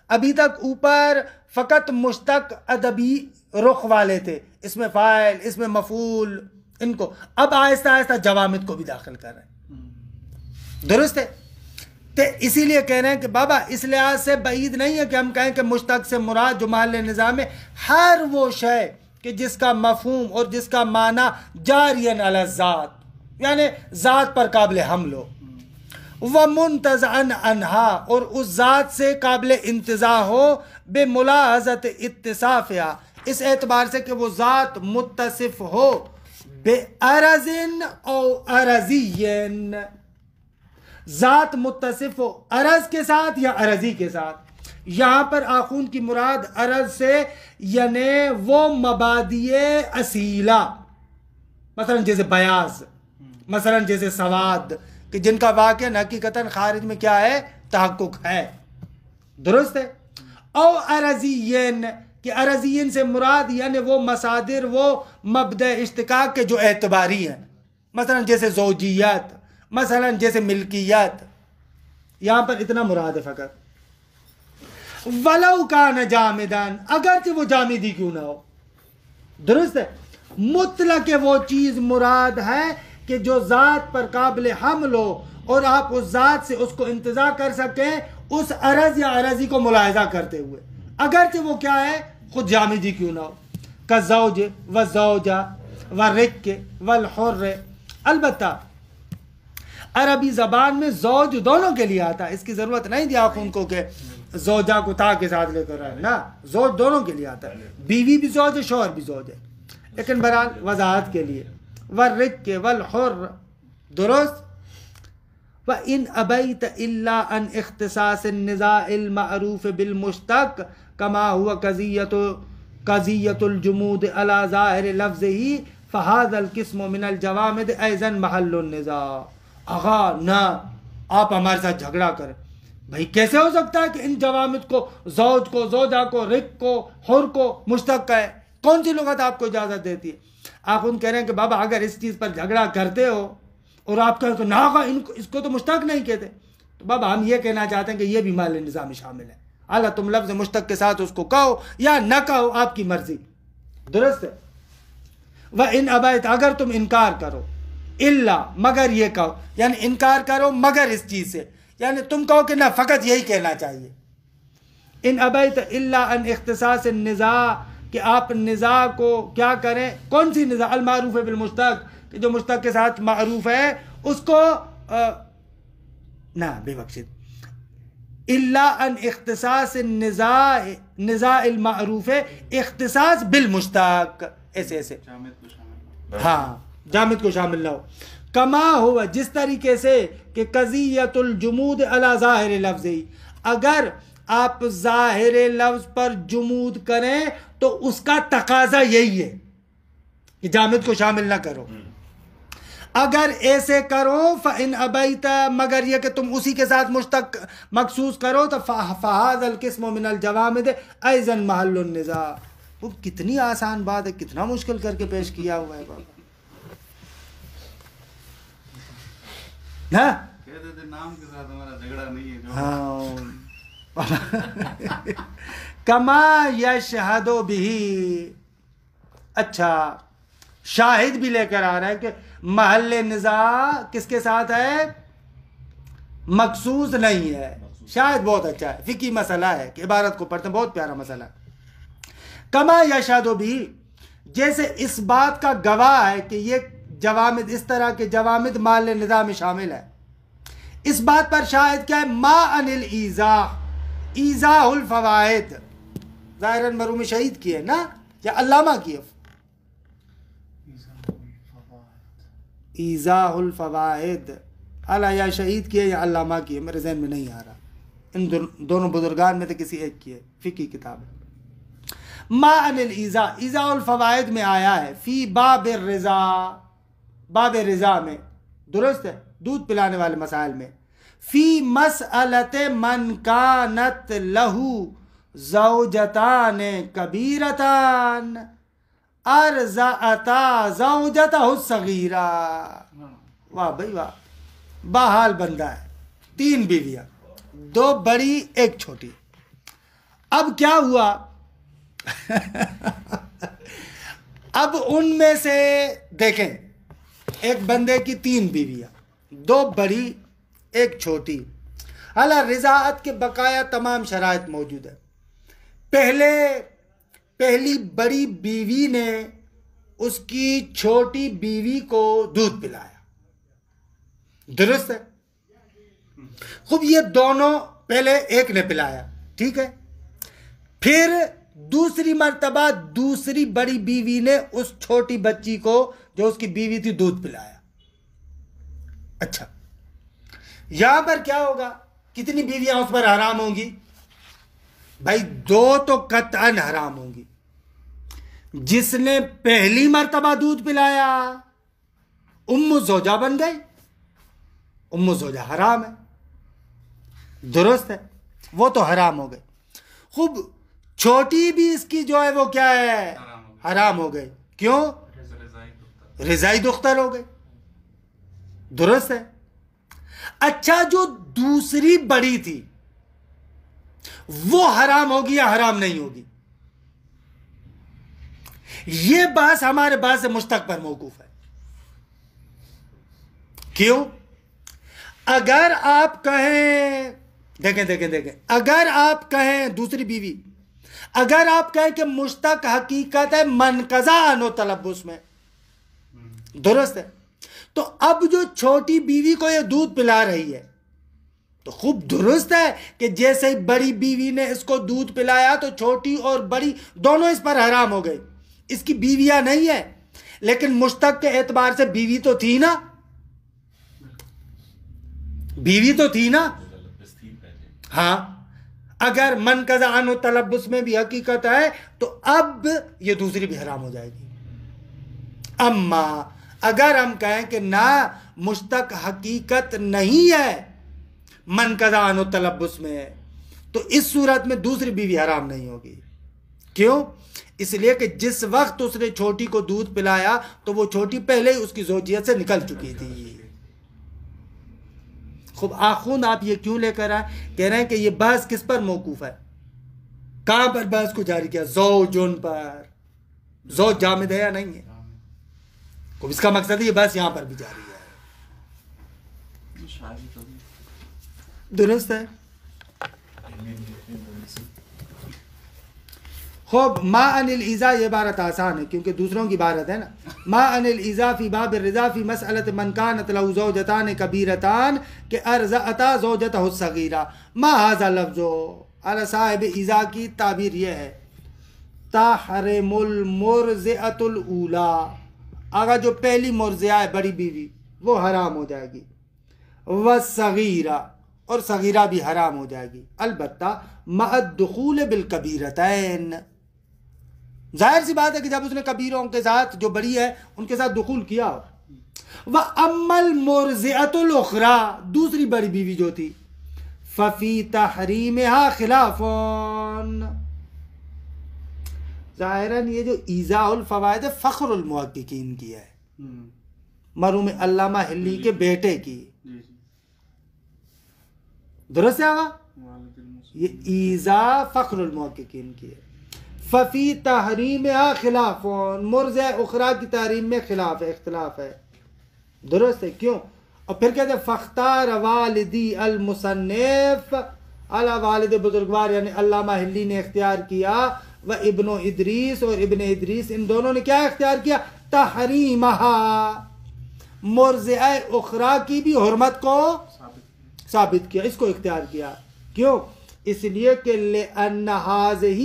ابھی تک اوپر فقط مشتق ادبی رخ والے تھے، اس میں فاعل، اس میں مفعول، ان کو اب آہستہ آہستہ جوامد کو بھی داخل کر رہے ہیں. درست ہے، تو اسی لیے کہہ رہے ہیں کہ بابا اس لحاظ سے بعید نہیں ہے کہ ہم کہیں کہ مشتق سے مراد جو محل نزاع میں ہر وہ شے کہ جس کا مفہوم اور جس کا معنی جارین علی الذات، یعنی ذات پر قابل حمل ہو، ومنتزعن عنہا اور اس ذات سے قابل انتزاع ہو، بملاحظت اتصافها اس اعتبار سے کہ وہ ذات متصف ہو بعرض او عرضین، ذات متصف ہو عرض کے ساتھ یا عرضی کے ساتھ. یہاں پر آخون کی مراد عرض سے یعنی وہ مبادی اصیلہ، مثلا جیسے بیاض، مثلا جیسے سواد، کہ جن کا واقع حقیقتاً خارج میں کیا ہے، تحقق ہے. درست ہے. او عرضین، کہ عرضین سے مراد یعنی وہ مصادر، وہ مبدأ اشتقاق کے جو اعتباری ہیں، مثلا جیسے زوجیت، مثلا جیسے ملکیت. یہاں پر اتنا مراد ہے فقط. ولو کان جامدان، اگرچہ وہ جامدی کیوں نہ ہو. درست ہے. مطلق وہ چیز مراد ہے کہ جو ذات پر قابل حمل ہو اور آپ اس ذات سے اس کو انتزاع کر سکیں اس عرض یا عرضی کو ملاحظہ کرتے ہوئے، اگرچہ وہ کیا ہے، خود جامدی کیوں نہ ہو. کالزوج والزوجہ والرق والحر. البتہ عربی زبان میں زوج دونوں کے لیے آتا ہے، اس کی ضرورت نہیں تھی آپ ان کو کہ زوجہ کو تا کے ساتھ لے کر آئے نا، زوج دونوں کے لیے آتا ہے، بیوی بھی زوج ہے، شوہر بھی زوج ہے. لیکن بہرحال وضاحت کے لیے والرق والحر. درست. وَإِنْ أَبَيْتَ إِلَّا عَنْ اخْتِصَاصِ النِّزَاعِ الْمَعْرُوفِ بِالْمُشْتَقِ كَمَا هُوَ قَضِيَّةُ الْجُمُودِ عَلَى ظَاهِرِ لَفْظِهِ فَهَذَا الْقِسْمُ مِنَ الْجَوَامِدِ أَيْضًا مَحَلُّ النِّزَاعِ. آغا نہ آپ ہمارے ساتھ جھگڑا کریں. بھائی کیسے ہو سکتا ہے کہ ان جوامد کو، زوج کو، زوجہ کو، رق کو، حر کو مشتق ہے؟ کون سی لغت آپ کو اجازت دیتی ہے؟ آپ ان کہہ رہے ہیں کہ بابا اگر اس چیز پر جھگڑا کرتے ہو اور آپ کہیں تو نہ اس کو تو مشتق نہیں کہتے، تو بابا ہم یہ کہنا چاہتے ہیں کہ یہ بھی محل نزاع میں شامل ہے. اعلیٰ تم لفظ مشتق کے ساتھ اس کو کہو یا نہ کہو، آپ کی مرضی. درست ہے. وَإِنْ أَبَيْتَ اگر تم انکار کرو، الا مگر یہ کہو، یعنی انکار کرو مگر اس چیز سے، یعنی تم کہو کہ نہ فقط یہی کہنا چاہیے. ان ابیت الا ان اختصاص النزاع، کہ آپ نزاع کو کیا کریں، کون سی نزاع، المعروف بالمشتق، کہ جو مشتق کے ساتھ معروف ہے اس کو نہ بے بخشید. الا ان اختصاص النزاع، نزاع المعروف اختصاص بالمشتق، ایسے ایسے ہاں جامد کو شامل نہ ہو. کما ہوا جس طریقے سے کہ قضیت الجمود علی ظاہر لفظی، اگر آپ ظاہر لفظ پر جمود کریں تو اس کا تقاضا یہی ہے کہ جامد کو شامل نہ کرو. اگر ایسے کرو فَإِنْ أَبَيْتَ مگر یہ کہ تم اسی کے ساتھ مشتق مخصوص کرو تو فَهَذَا الْقِسْمُ مِنَ الْجَوَامِدِ أَيْضًا مَحَلُّ النِّزَاعِ. وہ کتنی آسان بات ہے, کتنا مشکل کر کے پیش کیا ہوا ہے بابا. نام کے ساتھ ہمارا جھگڑا نہیں ہے. ہاں کما یشہد بہ. اچھا شاہد بھی لے کر آ رہا ہے کہ محل نزاع کس کے ساتھ ہے, مخصوص نہیں ہے. شاہد بہت اچھا ہے, فقہی مسئلہ ہے کہ عبارت کو پڑھتے ہیں, بہت پیارا مسئلہ ہے. کما یشہد بہ جیسے اس بات کا گواہ ہے کہ یہ جوامد, اس طرح کے جوامد محل نزاع میں شامل ہے. اس بات پر شاہد کیا ہے, ما ان الایضاح, ایضاح الفوائد. ظاہراً مرحوم شہید کی ہے نا یا علامہ کی ہے؟ ایضاح الفوائد اعلیٰ یا شہید کی ہے یا علامہ کی ہے, میرے ذہن میں نہیں آ رہا. ان دونوں بزرگان میں سے کسی ایک کی ہے, فقہی کتاب ہے. ما ان الایضاح, ایضاح الفوائد میں آیا ہے فی باب الرضا, باب رضا میں, درست ہے, دودھ پلانے والے مسائل میں. فی مسئلت من کانت لہو زوجتان کبیرتان ارضعتا زوجتہ الصغیرہ. واہ بھائی واہ, بحال بندہ ہے. 3 بیویاں, 2 بڑی 1 چھوٹی. اب کیا ہوا اب ان میں سے دیکھیں, ایک بندے کی 3 بیویاں, 2 بڑی 1 چھوٹی. حالا رضاعت کے بقایا تمام شرائط موجود ہے. پہلی بڑی بیوی نے اس کی چھوٹی بیوی کو دودھ پلایا, درست ہے. خوب یہ دونوں, پہلے ایک نے پلایا, ٹھیک ہے. پھر دوسری مرتبہ دوسری بڑی بیوی نے اس چھوٹی بچی کو جو اس کی بیوی تھی دودھ پلایا. اچھا یہاں پر کیا ہوگا, کتنی بیویاں اس پر حرام ہوں گی بھائی؟ 2 تو قطعاً حرام ہوں گی. جس نے پہلی مرتبہ دودھ پلایا ام زوجہ بن گئی, ام زوجہ حرام ہے, درست ہے, وہ تو حرام ہو گئی. خوب چھوٹی بھی اس کی جو ہے وہ کیا ہے, حرام ہو گئی. کیوں؟ رضائی دختر ہو گئی, درست ہے. اچھا جو دوسری بڑی تھی وہ حرام ہوگی یا حرام نہیں ہوگی؟ یہ بحث ہمارے بحث مشتق پر موقوف ہے. کیوں؟ اگر آپ کہیں, دیکھیں, اگر آپ کہیں دوسری بیوی, اگر آپ کہیں کہ مشتق حقیقت ہے منقضا انو تلبس میں, درست ہے, تو اب جو چھوٹی بیوی کو یہ دودھ پلا رہی ہے تو خوب درست ہے کہ جیسے ہی بڑی بیوی نے اس کو دودھ پلایا تو چھوٹی اور بڑی دونوں اس پر حرام ہو گئی. اس کی بیویاں نہیں ہے, لیکن مشتق کے اعتبار سے بیوی تو تھی نا, بیوی تو تھی نا. ہاں, اگر منقضا عنہ تلبس میں بھی حقیقت ہے تو اب یہ دوسری بھی حرام ہو جائے گی. اما اگر ہم کہیں کہ نہ مشتق حقیقت نہیں ہے منقضا عنہ تلبس میں, تو اس صورت میں دوسری بیوی حرام نہیں ہوگی. کیوں؟ اس لیے کہ جس وقت اس نے چھوٹی کو دودھ پلایا تو وہ چھوٹی پہلے ہی اس کی زوجیت سے نکل چکی تھی. خوب آخوند آپ یہ کیوں لے کر آئے؟ کہہ رہے ہیں کہ یہ بحث کس پر موقوف ہے, کہاں پر بحث کو جاری کیا؟ زوجن پر. زوج جامد ہے یا نہیں ہے؟ خوب اس کا مقصد ہے یہ بحث یہاں پر بھی جاری ہے, درست ہے. خوب ما ان الایضاح, یہ عبارت آسان ہے کیونکہ دوسروں کی عبارت ہے نا. ما ان الایضاح فی باب الرضا فی مسئلۃ من کانت له زوجتان کبیرتان کہ ارضعتا زوجتہ الصغیرہ. ما ھذا لفظ, اعلی صاحب ایضاح کی تعبیر یہ ہے تحرم المرضعۃ الاولی, آگا جو پہلی مرضعہ ہے بڑی بیوی وہ حرام ہو جائے گی. والصغیرہ, اور صغیرہ بھی حرام ہو جائے گی، البتہ مع الدخول بالکبیرتین، ظاہر سی بات ہے کہ جب اس نے کبیروں کے ساتھ جو بڑی ہے ان کے ساتھ دخول کیا. وَأَمَّا الْمُرْضِعَةُ الْأُخْرَى، دوسری بڑی بیوی جو تھی، فَفِي تَحْرِيمِهَا خِلَافٌ، ظاہراً یہ جو ایذاء الفوائد فخر المحققین کی ہے، مرحوم علامہ ہلی کے بیٹے کی، درست ہے آقا؟ یہ ایذاء فخر المحققین کی ہے. ففی تحریمها خلاف، مرضع اخرى کی تحریم میں خلاف ہے، اختلاف ہے، درست ہے. کیوں؟ اور پھر کہتے ہیں فاختار والدی المصنف، اعلیٰ والد بزرگوار یعنی علامہ ہلی نے اختیار کیا، و ابن ادریس، اور ابن ادریس، ان دونوں نے کیا اختیار کیا؟ تحریمها، مرضع اخرى کی بھی حرمت کو ثابت کیا، اس کو اختیار کیا. کیوں؟ اس لیے کہ لأن هذه،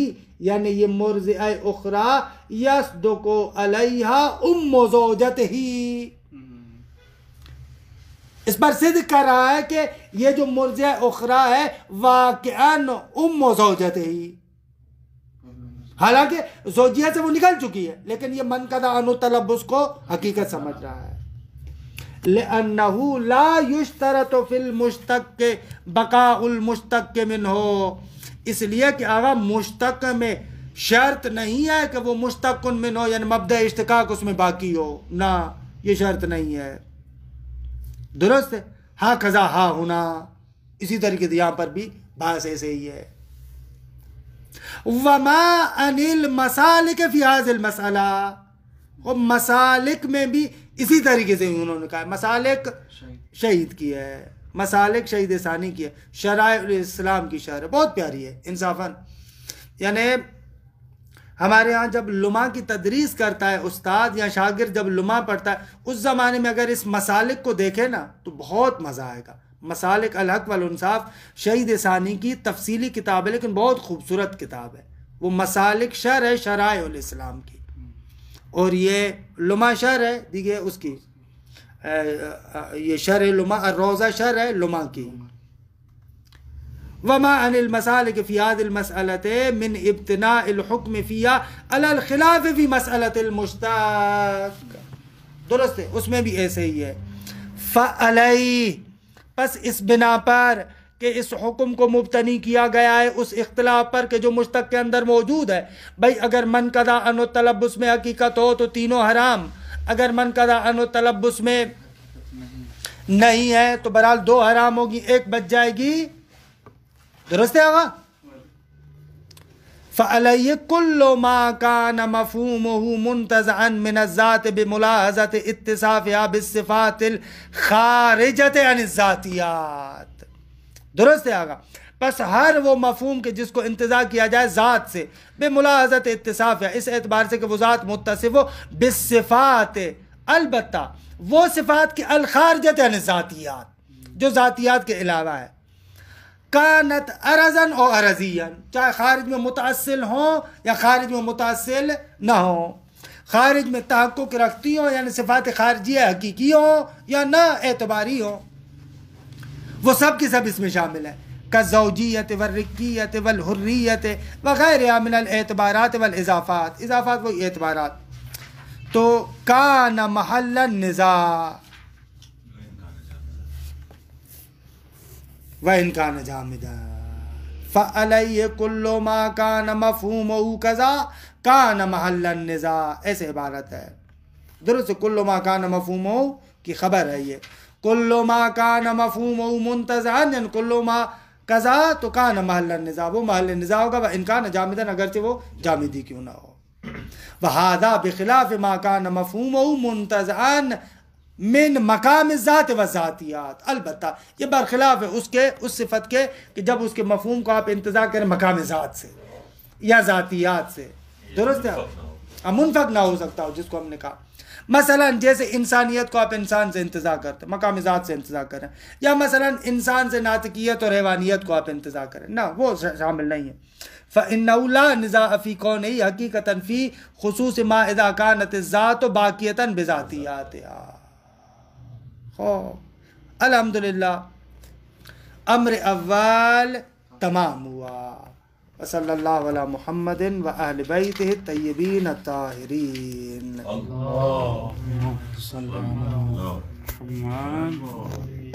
یعنی یہ مرضع اخرى یصدق علیہا ام زوجتہ، اس پر صدق کر رہا ہے کہ یہ جو مرضع اخرى ہے واقعاً ام زوجتہ، حالانکہ زوجیت سے وہ نکل چکی ہے لیکن یہ منقطع عنہ تلبس کو حقیقت سمجھ رہا ہے. لأنه لا يشترط في المشتق بقاء المشتق منه، اس لیے کہ آغا مشتق میں شرط نہیں ہے کہ وہ مشتق من ہو، یعنی مبدأ اشتقاق اس میں باقی ہو، نہ یہ شرط نہیں ہے. درست ہے. ہاں قضا ہاں ہونا، اسی طریقے سے یہاں پر بھی بحث ایسے ہی ہے. وما عن المسالک فی هذه المسئلہ، وہ مسالک میں بھی اسی طریقے سے انہوں نے کہا. مسالک شہید کی ہے، مسالک شہید ثانی کی ہے، شرائع الاسلام کی شرح بہت پیاری ہے انصافاً. یعنی ہمارے ہاں جب لمحہ کی تدریس کرتا ہے استاد یا شاگرد، جب لمحہ پڑھتا ہے اس زمانے میں اگر اس مسالک کو دیکھے نا تو بہت مزہ آئے گا. مسالک الحق والانصاف شہید ثانی کی تفصیلی کتاب ہے لیکن بہت خوبصورت کتاب ہے. وہ مسالک شرح ہے شرائع الاسلام کی، اور یہ لمحہ شرح ہے دیکھیے اس کی، یہ شرح لمحہ الروضہ شرح ہے لمحہ کی. وما عن المسالک فی هذه المسألة من ابتناء الحکم فیها علی الخلاف فی مسألة المشتق، درست ہے اس میں بھی ایسے ہی ہے. فعلیہ، پس اس بنا پر کہ اس حکم کو مبتنی کیا گیا ہے اس اختلاف پر کہ جو مشتق کے اندر موجود ہے. بھائی اگر منقطع عنہ تلبس میں حقیقت ہو تو تینوں حرام، اگر منقطع عنہ تلبس میں نہیں ہے تو بہرحال دو حرام ہوگی، ایک بچ جائے گی. درست ہے آقا؟ فعلیہ کل ما کان مفہومہ منتزعا من الذات بملاحظت اتصافها بالصفات الخارجت عن الذاتیات. درست ہے آقا؟ بس ہر وہ مفہوم کے جس کو انتزاع کیا جائے ذات سے، بملاحظت اتصاف، اس اعتبار سے کہ وہ ذات متصف ہو، بالصفات، البتہ وہ صفات کی الخارجت عن الذاتیات جو ذاتیات کے علاوہ ہے، کانت ارزن اور ارزین، چاہے خارج میں متاصل ہوں یا خارج میں متاصل نہ ہوں، خارج میں تحقق رکھتی ہوں یعنی صفات خارجیہ حقیقی ہوں یا نہ اعتباری ہوں، وہ سب کی سب اس میں شامل ہیں. کالزوجیت والرقیت والحریت وغیرہ من الاعتبارات والاضافات، اضافات وہی اعتبارات. تو کان محل النزاع وَإِنْ كَانَ جَامِدًا فَعَلَيْهِ كُلُّ مَا كَانَ مَفْهُومُهُ كَذَا كَانَ مَحَلَّ النِّزَاعِ، ایسے عبارت ہے. درست کل ما کان مفہومہ کی خبر ہے یہ، کل ما کان مفہومہ منتزعا یعنی کل ما کذا تو کان محل النزاع، وہ محل النزاع ہوگا. وَإِنْ كَانَ جَامِدًا، اگرچہ وہ جامدی کیوں نہ ہو. وَهَذَا بِخِلَافِ مَا كَانَ مَفْهُومُهُ مُنْتَزَعًا من مقام الذات و ذاتیات، البتہ یہ برخلاف ہے اس صفت کے کہ جب اس کے مفہوم کو آپ انتزاع کریں مقام ذات سے یا ذاتیات سے. درست ہے، منفک نہ ہو سکتا ہو جس کو ہم نے کہا. مثلا جیسے انسانیت کو آپ انسان سے انتزاع کرتے مقام ذات سے انتزاع کریں، یا مثلا انسان سے ناطقیت اور حیوانیت کو آپ انتزاع کریں، نہ وہ شامل نہیں ہے. فَإِنَّهُ لَا نِزَاعَ فِي كَوْنِهِ حَقِيقَةً فِي خُصُوصِ مَا إِذَا كَانَتِ الذَّاتُ بَاقِيَةً بِذَاتِيَاتِهَا. الحمدللہ امر اول تمام ہوا. وصلی اللہ علی محمد و اہل بیتہ الطیبین الطاہرین. اللہ صلی اللہ علیہ وسلم.